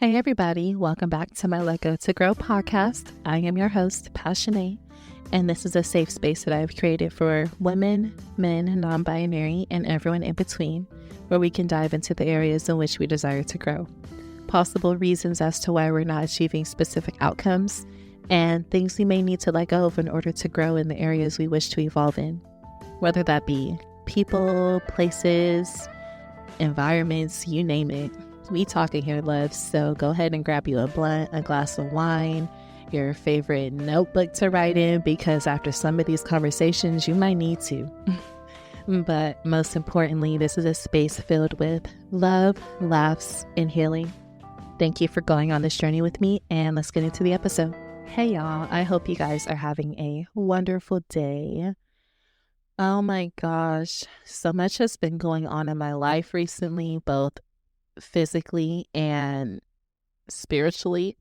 Hey everybody, welcome back to my Let Go to Grow podcast. I am your host, Passionate, and this is a safe space that I've created for women, men, non-binary, and everyone in between, where we can dive into the areas in which we desire to grow, possible reasons as to why we're not achieving specific outcomes, and things we may need to let go of in order to grow in the areas we wish to evolve in, whether that be people, places, environments, you name it. We talking here, loves, so go ahead and grab you a blunt, a glass of wine, your favorite notebook to write in, because after some of these conversations, you might need to. But most importantly, this is a space filled with love, laughs, and healing. Thank you for going on this journey with me, and let's get into the episode. Hey y'all, I hope you guys are having a wonderful day. Oh my gosh, so much has been going on in my life recently, both physically and spiritually.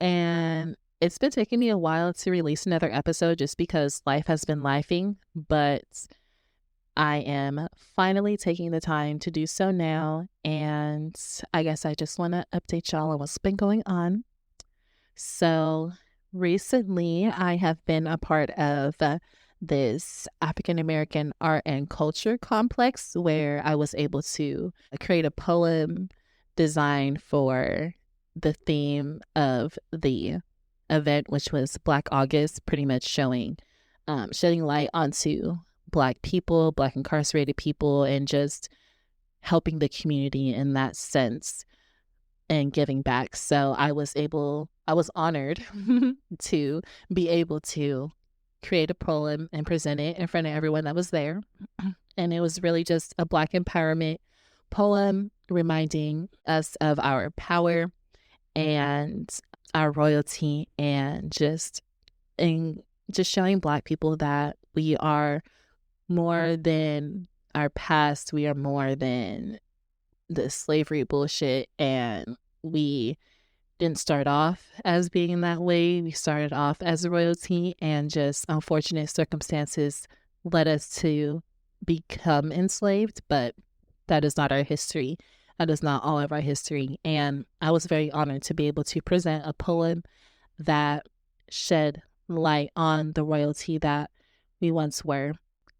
And it's been taking me a while to release another episode just because life has been lifing, but I am finally taking the time to do so now. And I guess I just want to update y'all on what's been going on. So recently I have been a part of this African American art and culture complex where I was able to create a poem designed for the theme of the event, which was Black August, pretty much shedding light onto Black people, Black incarcerated people, and just helping the community in that sense and giving back. So I was honored to be able to create a poem and present it in front of everyone that was there. And it was really just a Black empowerment poem reminding us of our power and our royalty, and just showing Black people that we are more than our past. We are more than the slavery bullshit, and we didn't start off as being that way. We started off as royalty, and just unfortunate circumstances led us to become enslaved, but that is not our history. That is not all of our history. And I was very honored to be able to present a poem that shed light on the royalty that we once were.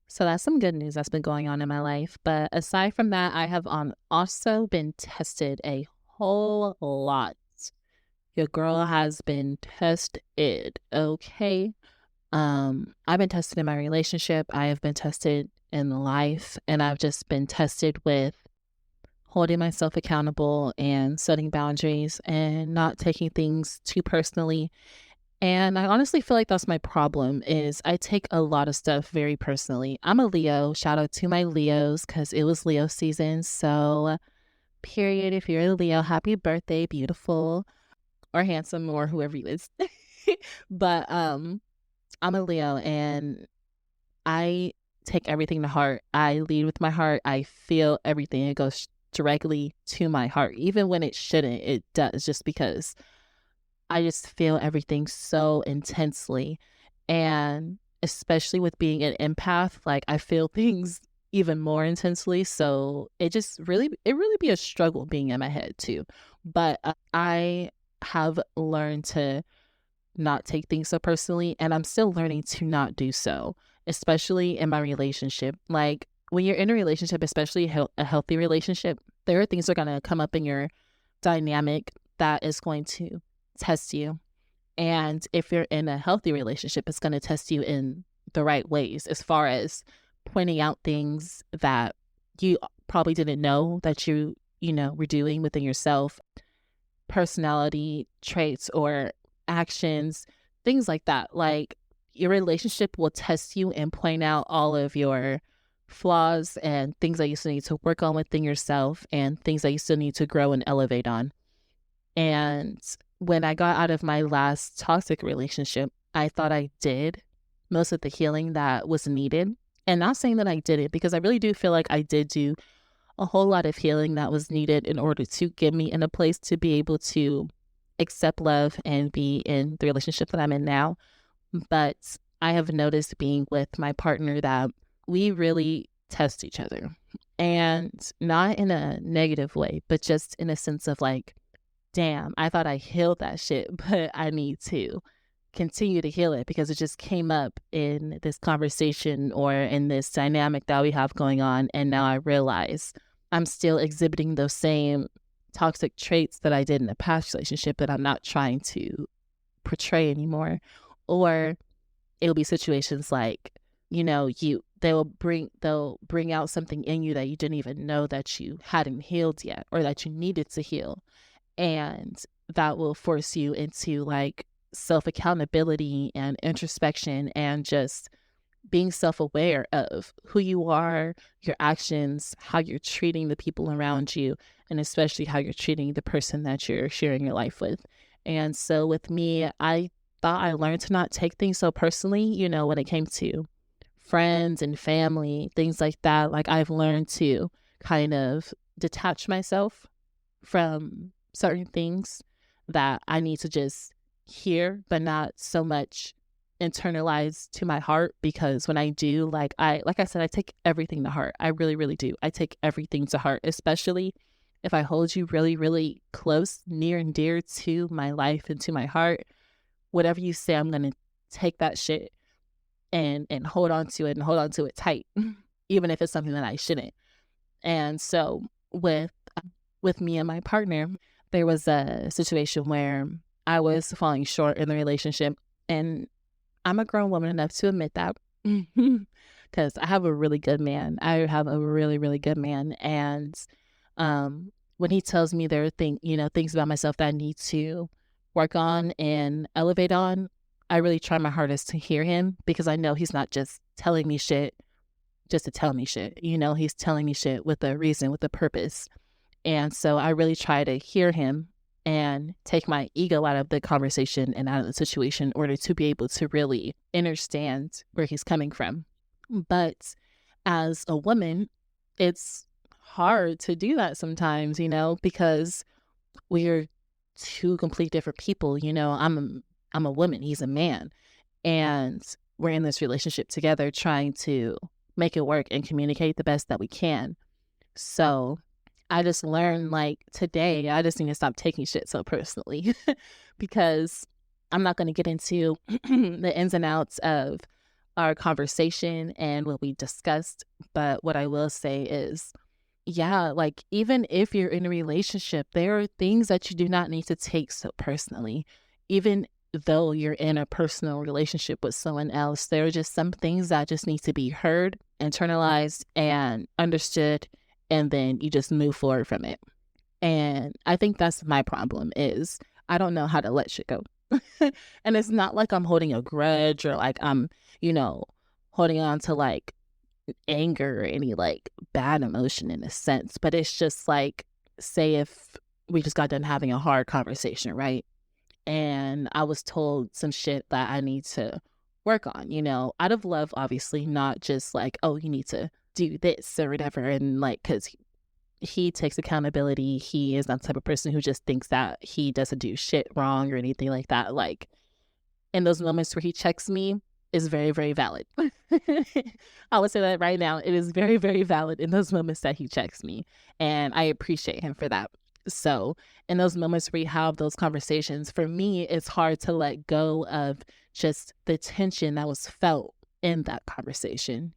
So that's some good news that's been going on in my life. But aside from that, I have also been tested a whole lot. Your girl has been tested, okay? I've been tested in my relationship. I have been tested in life, and I've just been tested with holding myself accountable and setting boundaries and not taking things too personally. And I honestly feel like that's my problem, is I take a lot of stuff very personally. I'm a Leo. Shout out to my Leos, because it was Leo season. So, period. If you're a Leo, happy birthday, beautiful, or handsome, or whoever you is. But I'm a Leo, and I take everything to heart. I lead with my heart. I feel everything. It goes directly to my heart, even when it shouldn't. It does, just because I just feel everything so intensely. And especially with being an empath, like, I feel things even more intensely. So it really be a struggle being in my head too. But I have learned to not take things so personally, and I'm still learning to not do so, especially in my relationship. Like, when you're in a relationship, especially a healthy relationship, there are things that are going to come up in your dynamic that is going to test you. And if you're in a healthy relationship, it's going to test you in the right ways, as far as pointing out things that you probably didn't know that you were doing within yourself, personality traits or actions, things like that. Like, your relationship will test you and point out all of your flaws and things that you still need to work on within yourself, and things that you still need to grow and elevate on. And when I got out of my last toxic relationship, I thought I did most of the healing that was needed. And not saying that I didn't, because I really do feel like I did do a whole lot of healing that was needed in order to get me in a place to be able to accept love and be in the relationship that I'm in now. But I have noticed, being with my partner, that we really test each other, and not in a negative way, but just in a sense of like, damn, I thought I healed that shit, but I need to continue to heal it because it just came up in this conversation or in this dynamic that we have going on. And now I realize I'm still exhibiting those same toxic traits that I did in a past relationship that I'm not trying to portray anymore. Or it'll be situations like, they'll bring out something in you that you didn't even know that you hadn't healed yet or that you needed to heal. And that will force you into like self-accountability and introspection and just being self-aware of who you are, your actions, how you're treating the people around you, and especially how you're treating the person that you're sharing your life with. And so with me, I thought I learned to not take things so personally, when it came to friends and family, things like that. Like I've learned to kind of detach myself from certain things that I need to just hear, but not so much internalize to my heart, because when I do, like I said, I take everything to heart. I really, really do. I take everything to heart, especially if I hold you really, really close, near and dear to my life and to my heart. Whatever you say, I'm going to take that shit and hold on to it and hold on to it tight, even if it's something that I shouldn't. And so with me and my partner, there was a situation where I was falling short in the relationship, and I'm a grown woman enough to admit that because I have a really good man. I have a really, really good man. And when he tells me there are things about myself that I need to work on and elevate on, I really try my hardest to hear him, because I know he's not just telling me shit just to tell me shit. He's telling me shit with a reason, with a purpose. And so I really try to hear him and take my ego out of the conversation and out of the situation in order to be able to really understand where he's coming from. But as a woman, it's hard to do that sometimes, because we're two complete different people. I'm a woman, he's a man, and we're in this relationship together trying to make it work and communicate the best that we can. So I just learned, like, today, I just need to stop taking shit so personally because I'm not going to get into the ins and outs of our conversation and what we discussed. But what I will say is, yeah, like, even if you're in a relationship, there are things that you do not need to take so personally. Even though you're in a personal relationship with someone else, there are just some things that just need to be heard, internalized, and understood. And then you just move forward from it. And I think that's my problem, is I don't know how to let shit go. And it's not like I'm holding a grudge or like I'm, holding on to like anger or any like bad emotion in a sense. But it's just like, say if we just got done having a hard conversation, right? And I was told some shit that I need to work on, out of love, obviously, not just like, oh, you need to do this or whatever. And like, because he takes accountability. He is not the type of person who just thinks that he doesn't do shit wrong or anything like that. Like, in those moments where he checks me is very, very valid. I would say that right now. It is very, very valid in those moments that he checks me. And I appreciate him for that. So in those moments where you have those conversations, for me, it's hard to let go of just the tension that was felt in that conversation,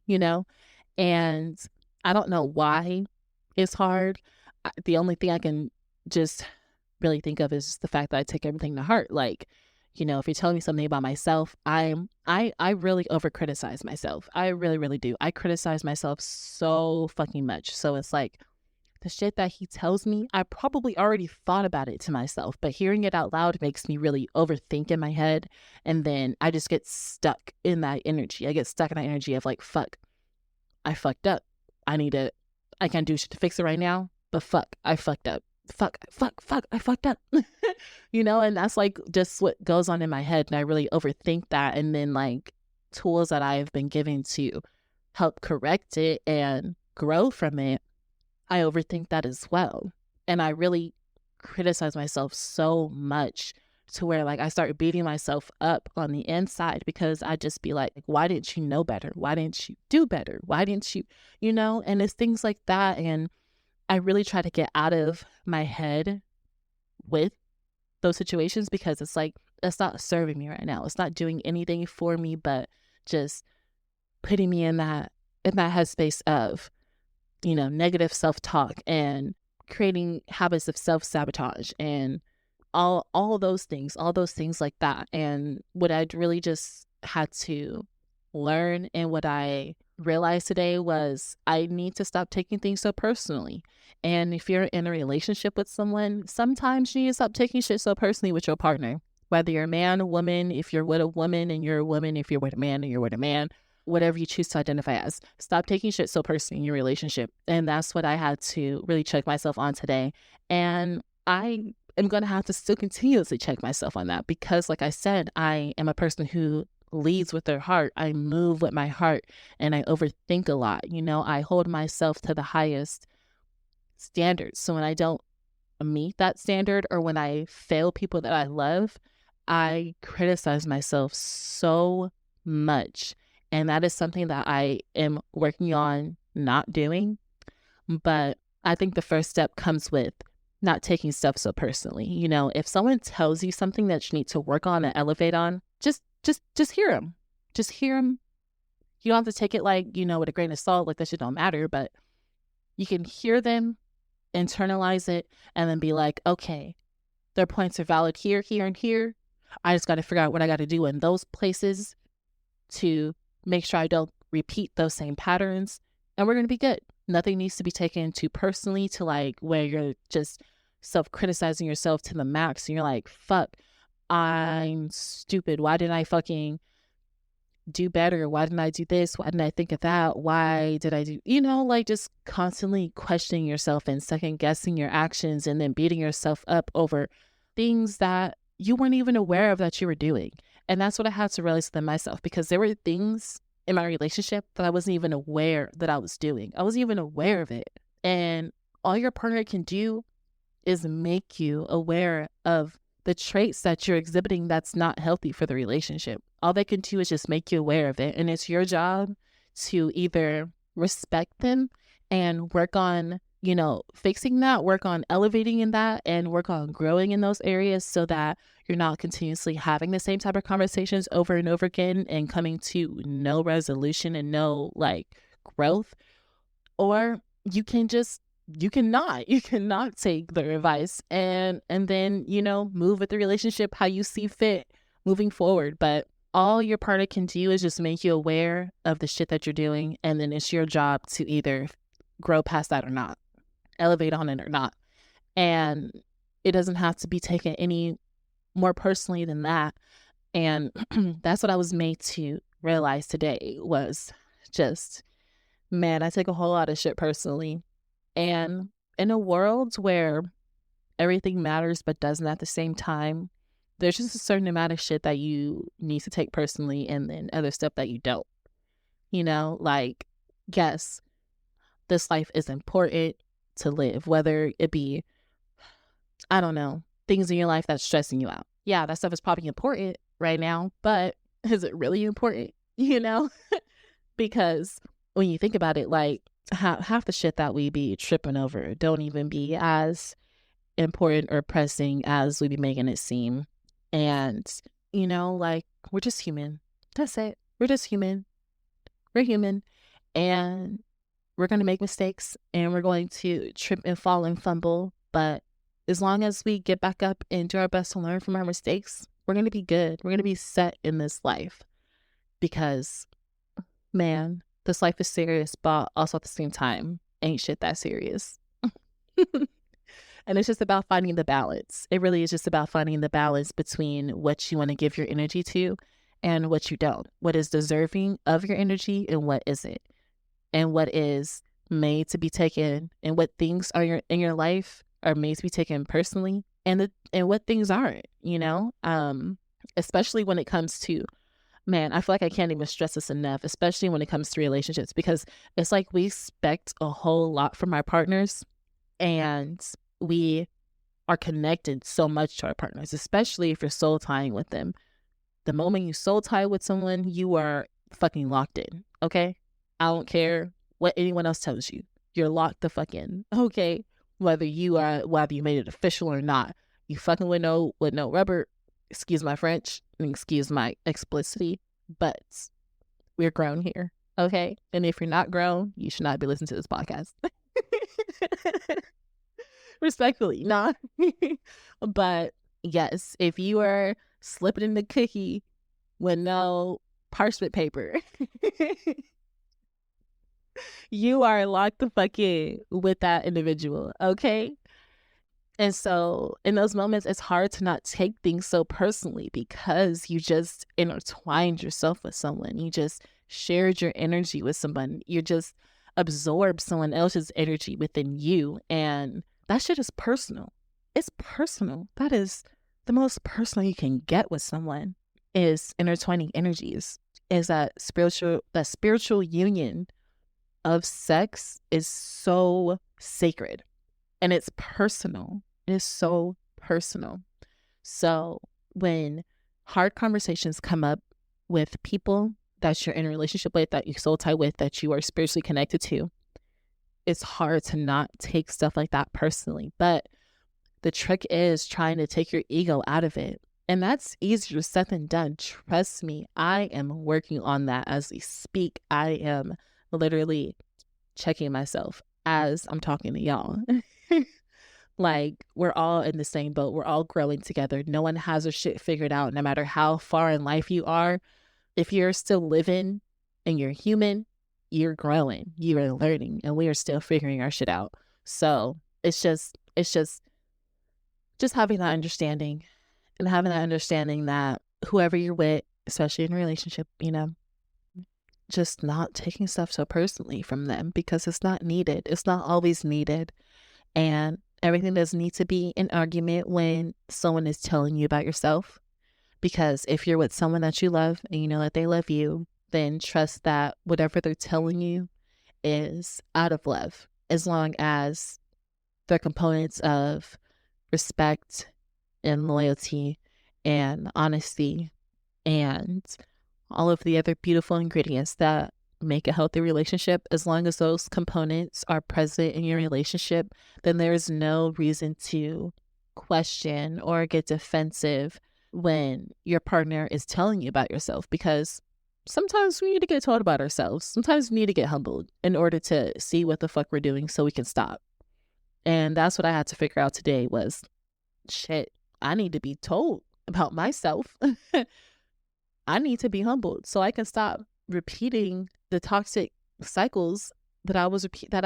And I don't know why it's hard. The only thing I can just really think of is the fact that I take everything to heart. Like, if you're telling me something about myself, I really over criticize myself. I really, really do. I criticize myself so fucking much. So it's like, the shit that he tells me, I probably already thought about it to myself, but hearing it out loud makes me really overthink in my head. And then I just get stuck in that energy. I get stuck in that energy of like, fuck, I fucked up. I can't do shit to fix it right now, but fuck, I fucked up. Fuck, I fucked up. And that's like just what goes on in my head. And I really overthink that. And then like tools that I've been given to help correct it and grow from it, I overthink that as well. And I really criticize myself so much to where like I start beating myself up on the inside, because I just be like, why didn't you know better? Why didn't you do better? Why didn't you, and it's things like that. And I really try to get out of my head with those situations, because it's like, it's not serving me right now. It's not doing anything for me, but just putting me in that headspace of, negative self-talk and creating habits of self-sabotage and all those things like that. And what I really just had to learn, and what I realized today, was I need to stop taking things so personally. And if you're in a relationship with someone, sometimes you need to stop taking shit so personally with your partner. Whether you're a man, a woman, if you're with a woman and you're a woman, if you're with a man and you're with a man, whatever you choose to identify as, stop taking shit so personally in your relationship. And that's what I had to really check myself on today. And I am going to have to still continuously check myself on that, because like I said, I am a person who leads with their heart. I move with my heart, and I overthink a lot. I hold myself to the highest standards. So when I don't meet that standard, or when I fail people that I love, I criticize myself so much. And that is something that I am working on not doing. But I think the first step comes with not taking stuff so personally. If someone tells you something that you need to work on and elevate on, just hear them. Just hear them. You don't have to take it like, with a grain of salt, like that shit don't matter, but you can hear them, internalize it, and then be like, okay, their points are valid here, here, and here. I just got to figure out what I got to do in those places to make sure I don't repeat those same patterns, and we're going to be good. Nothing needs to be taken too personally, to like where you're just self-criticizing yourself to the max, and you're like, fuck, I'm stupid. Why didn't I fucking do better? Why didn't I do this? Why didn't I think of that? Why did I do, like just constantly questioning yourself and second guessing your actions, and then beating yourself up over things that you weren't even aware of that you were doing. And that's what I had to realize within myself, because there were things in my relationship that I wasn't even aware that I was doing. I wasn't even aware of it. And all your partner can do is make you aware of the traits that you're exhibiting that's not healthy for the relationship. All they can do is just make you aware of it. And it's your job to either respect them and work on, fixing that, work on elevating in that, and work on growing in those areas, so that you're not continuously having the same type of conversations over and over again and coming to no resolution and no like growth. Or you cannot take their advice and then, move with the relationship how you see fit moving forward. But all your partner can do is just make you aware of the shit that you're doing. And then it's your job to either grow past that or not, elevate on it or not. And it doesn't have to be taken any more personally than that. And that's what I was made to realize today, was just, man, I take a whole lot of shit personally. And in a world where everything matters but doesn't at the same time, there's just a certain amount of shit that you need to take personally, and then other stuff that you don't. Like, yes, this life is important to live, whether it be, I don't know, things in your life that's stressing you out. Yeah, that stuff is probably important right now, but is it really important? Because when you think about it, like, half the shit that we be tripping over don't even be as important or pressing as we be making it seem. And, like, we're just human. That's it. We're just human. We're human. And we're going to make mistakes, and we're going to trip and fall and fumble. But as long as we get back up and do our best to learn from our mistakes, we're going to be good. We're going to be set in this life. Because, man, this life is serious, but also at the same time, ain't shit that serious. And it's just about finding the balance. It really is just about finding the balance between what you want to give your energy to and what you don't. What is deserving of your energy and what isn't. And what is made to be taken, and what things are in your life are made to be taken personally, and what things aren't, especially when it comes to, man, I feel like I can't even stress this enough, especially when it comes to relationships, because it's like we expect a whole lot from our partners, and we are connected so much to our partners, especially if you're soul tying with them. The moment you soul tie with someone, you are fucking locked in, okay? I don't care what anyone else tells you. You're locked the fuck in, okay? Whether you made it official or not, You fucking with no rubber. Excuse my French and excuse my explicitity, but we're grown here, okay? And if you're not grown, you should not be listening to this podcast. Respectfully, nah. But yes, if you are slipping in the cookie with no parchment paper, you are locked the fuck in with that individual, okay? And so in those moments, it's hard to not take things so personally because you just intertwined yourself with someone. You just shared your energy with someone. You just absorbed someone else's energy within you. And that shit is personal. It's personal. That is the most personal you can get with someone, is intertwining energies, is that spiritual union of sex is so sacred. And it's personal. It is so personal. So when hard conversations come up with people that you're in a relationship with, that you're soul tied with, that you are spiritually connected to, it's hard to not take stuff like that personally. But the trick is trying to take your ego out of it. And that's easier said than done. Trust me, I am working on that as we speak. I am literally checking myself as I'm talking to y'all. Like, we're all in the same boat. We're all growing together. No one has their shit figured out, no matter how far in life you are. If you're still living and you're human, you're growing, you are learning, and we are still figuring our shit out. So it's just having that understanding, and having that understanding that whoever you're with, especially in a relationship, you know, just not taking stuff so personally from them, because it's not needed. It's not always needed. And everything doesn't need to be an argument when someone is telling you about yourself. Because if you're with someone that you love and you know that they love you, then trust that whatever they're telling you is out of love, as long as they're components of respect and loyalty and honesty and all of the other beautiful ingredients that make a healthy relationship. As long as those components are present in your relationship, then there is no reason to question or get defensive when your partner is telling you about yourself, because sometimes we need to get told about ourselves. Sometimes we need to get humbled in order to see what the fuck we're doing so we can stop. And that's what I had to figure out today was, shit, I need to be told about myself. I need to be humbled so I can stop repeating the toxic cycles that I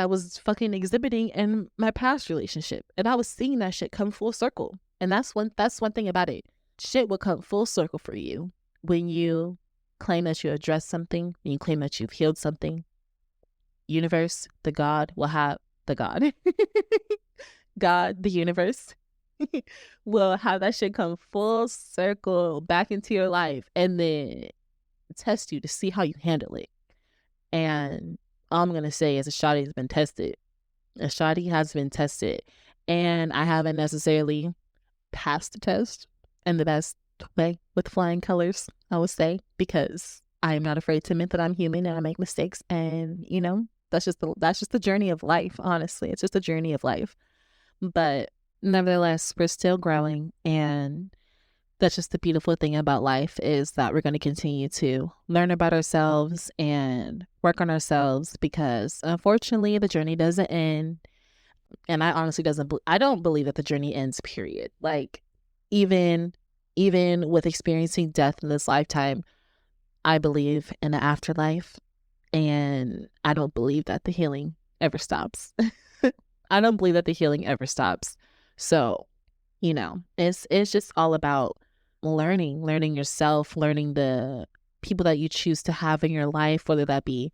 was fucking exhibiting in my past relationship. And I was seeing that shit come full circle. And that's one thing about it. Shit will come full circle for you when you claim that you address something, when you claim that you've healed something. Universe, the God will have the God. God, the universe will have that shit come full circle back into your life and then test you to see how you handle it. And all I'm going to say is a shawty has been tested. A shawty has been tested. And I haven't necessarily passed the test in the best way with flying colors, I would say, because I am not afraid to admit that I'm human and I make mistakes. And, you know, that's just the journey of life, honestly. It's just a journey of life. But nevertheless, we're still growing, and that's just the beautiful thing about life, is that we're going to continue to learn about ourselves and work on ourselves, because unfortunately the journey doesn't end. And I honestly I don't believe that the journey ends, period. Like, even with experiencing death in this lifetime, I believe in the afterlife, and I don't believe that the healing ever stops. I don't believe that the healing ever stops. So, you know, it's just all about learning yourself, learning the people that you choose to have in your life, whether that be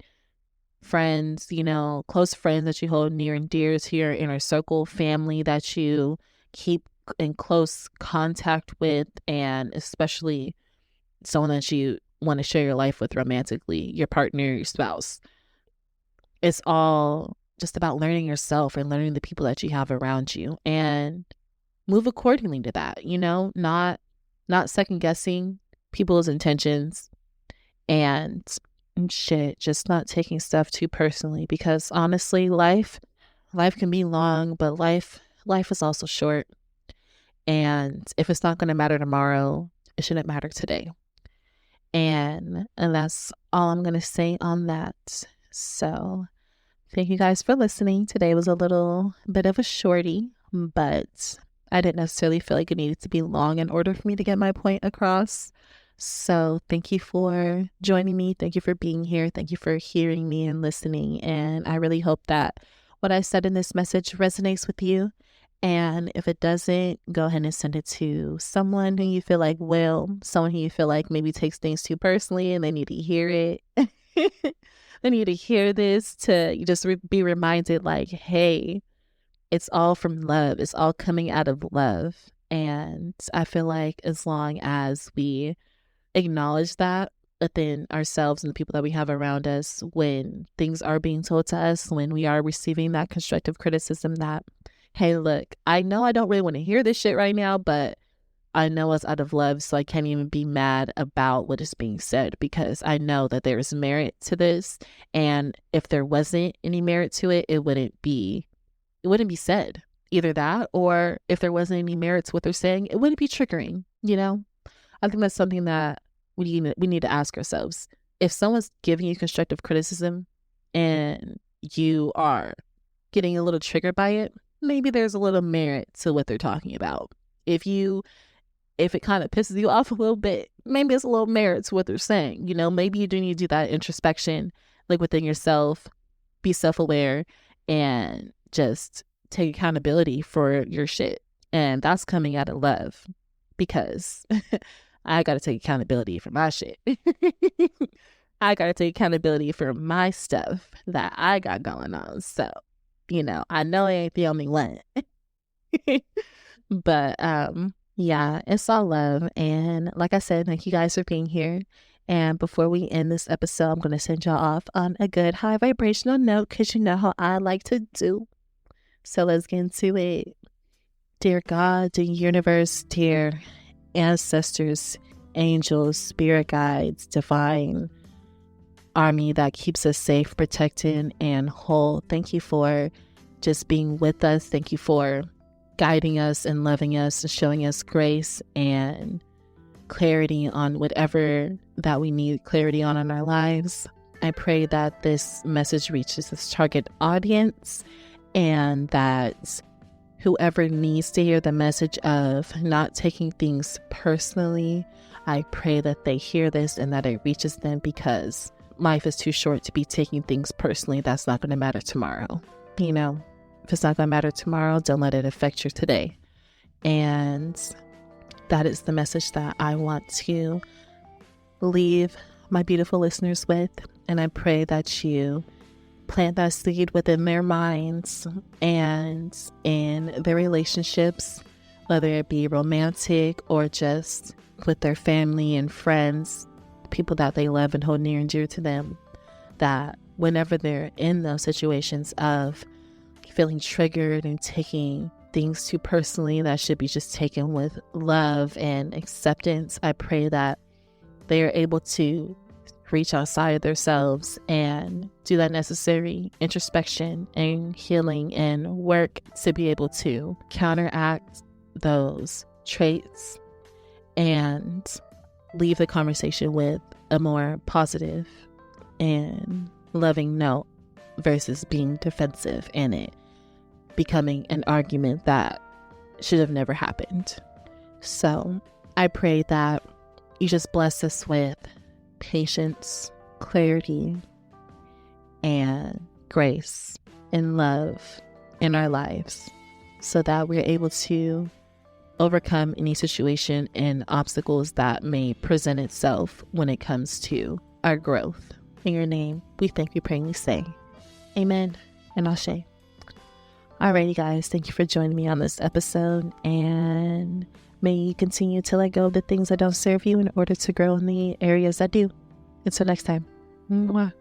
friends, you know, close friends that you hold near and dear to your inner circle, family that you keep in close contact with, and especially someone that you want to share your life with romantically, your partner, your spouse. It's all just about learning yourself and learning the people that you have around you, and move accordingly to that, you know, not second guessing people's intentions and shit, just not taking stuff too personally, because honestly, life can be long, but life is also short. And if it's not going to matter tomorrow, it shouldn't matter today. And that's all I'm going to say on that. So thank you guys for listening. Today was a little bit of a shorty, but I didn't necessarily feel like it needed to be long in order for me to get my point across. So thank you for joining me. Thank you for being here. Thank you for hearing me and listening. And I really hope that what I said in this message resonates with you. And if it doesn't, go ahead and send it to someone who you feel like someone who you feel like maybe takes things too personally and they need to hear it. They need to hear this to just be reminded like, hey, it's all from love. It's all coming out of love. And I feel like as long as we acknowledge that within ourselves and the people that we have around us, when things are being told to us, when we are receiving that constructive criticism that, hey, look, I know I don't really want to hear this shit right now, but I know it's out of love, so I can't even be mad about what is being said because I know that there is merit to this. And if there wasn't any merit to it, it wouldn't be said. Either that, or if there wasn't any merit to what they're saying, it wouldn't be triggering, you know? I think that's something that we need to ask ourselves. If someone's giving you constructive criticism and you are getting a little triggered by it, maybe there's a little merit to what they're talking about. If it kind of pisses you off a little bit, maybe it's a little merit to what they're saying. You know, maybe you do need to do that introspection, like within yourself, be self-aware, and just take accountability for your shit. And that's coming out of love, because I got to take accountability for my shit. I got to take accountability for my stuff that I got going on. So, you know, I know I ain't the only one. But yeah, it's all love. And like I said, thank you guys for being here. And before we end this episode, I'm going to send y'all off on a good high vibrational note, because you know how I like to do. So let's get into it. Dear God, dear universe, dear ancestors, angels, spirit guides, divine army that keeps us safe, protected, and whole. Thank you for just being with us. Thank you for guiding us and loving us and showing us grace and clarity on whatever that we need clarity on in our lives. I pray that this message reaches its target audience, and that whoever needs to hear the message of not taking things personally, I pray that they hear this and that it reaches them, because life is too short to be taking things personally. That's not going to matter tomorrow. You know, if it's not going to matter tomorrow, don't let it affect your today. And that is the message that I want to leave my beautiful listeners with. And I pray that you plant that seed within their minds and in their relationships, whether it be romantic or just with their family and friends, people that they love and hold near and dear to them, that whenever they're in those situations of feeling triggered and taking things too personally, that should be just taken with love and acceptance. I pray that they are able to reach outside of themselves and do that necessary introspection and healing and work to be able to counteract those traits and leave the conversation with a more positive and loving note, versus being defensive in it becoming an argument that should have never happened. So I pray that you just bless us with patience, clarity, and grace and love in our lives, so that we're able to overcome any situation and obstacles that may present itself when it comes to our growth. In your name, we thank you, pray, and we say, amen and ashe. Alrighty guys, thank you for joining me on this episode, and may you continue to let go of the things that don't serve you in order to grow in the areas that do. Until next time. Mwah.